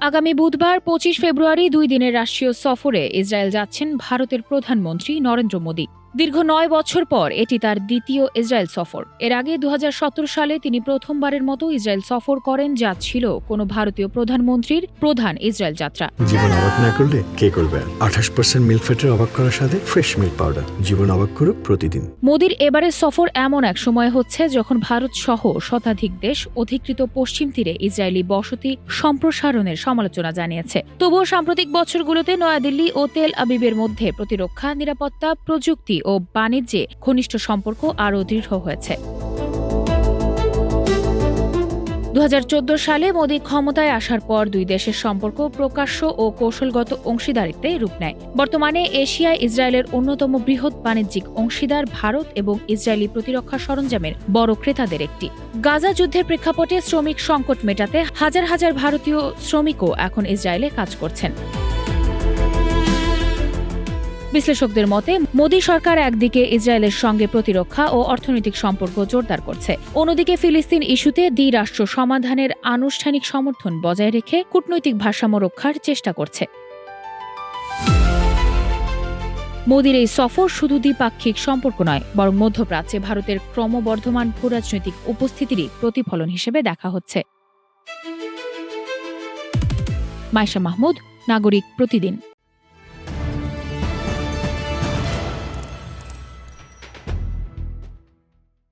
আগামী বুধবার ২৫ ফেব্রুয়ারি ২ দিনের রাষ্ট্রীয় সফরে ইসরায়েল যাচ্ছেন ভারতের প্রধানমন্ত্রী নরেন্দ্র মোদি। দীর্ঘ ৯ বছর পর এটি তার দ্বিতীয় ইসরায়েল সফর। এর আগে ২০১৭ সালে তিনি প্রথমবারের মতো ইসরায়েল সফর করেন, যা ছিল কোনো ভারতীয় প্রধানমন্ত্রীর প্রধান ইসরায়েল যাত্রা। জীবন অবাক না করলে কে করবে? ২৮% মিল্ক ফ্যাটের অবাক করার সাথে ফ্রেশ মিল্ক পাউডার। জীবন অবাক করুক প্রতিদিন। মোদির এবারের সফর এমন এক সময় হচ্ছে যখন ভারত সহ শতাধিক দেশ অধিকৃত পশ্চিম তীরে ইসরায়েলি বসতি সম্প্রসারণের সমালোচনা জানিয়েছে। তবুও সাম্প্রতিক বছরগুলোতে নয়াদিল্লি ও তেল আবিবের মধ্যে প্রতিরক্ষা, নিরাপত্তা, প্রযুক্তি ও বাণিজ্যে ঘনিষ্ঠ সম্পর্ক আরও দৃঢ় হয়েছে। ২০১৪ সালে মোদি ক্ষমতায় আসার পর দুই দেশের সম্পর্ক প্রকাশ্য ও কৌশলগত অংশীদারিত্বে রূপ নেয়। বর্তমানে এশিয়ায় ইসরায়েলের অন্যতম বৃহৎ বাণিজ্যিক অংশীদার ভারত এবং ইসরায়েলি প্রতিরক্ষা সরঞ্জামের বড় ক্রেতাদের একটি। গাজা যুদ্ধের প্রেক্ষাপটে শ্রমিক সংকট মেটাতে হাজার হাজার ভারতীয় শ্রমিকও এখন ইসরায়েলে কাজ করছেন। বিশ্লেষকদের মতে, মোদি সরকার একদিকে ইসরায়েলের সঙ্গে প্রতিরক্ষা ও অর্থনৈতিক সম্পর্ক জোরদার করছে, অন্যদিকে ফিলিস্তিন ইস্যুতে দ্বিরাষ্ট্র সমাধানের আনুষ্ঠানিক সমর্থন বজায় রেখে কূটনৈতিক ভারসাম্য রক্ষার চেষ্টা করছে। মোদির এই সফর শুধু দ্বিপাক্ষিক সম্পর্ক নয়, বরং মধ্যপ্রাচ্যে ভারতের ক্রমবর্ধমান ভূরাজনৈতিক উপস্থিতিরই প্রতিফলন হিসেবে দেখা হচ্ছে। মাইশা মাহমুদ, নাগরিক প্রতিদিন।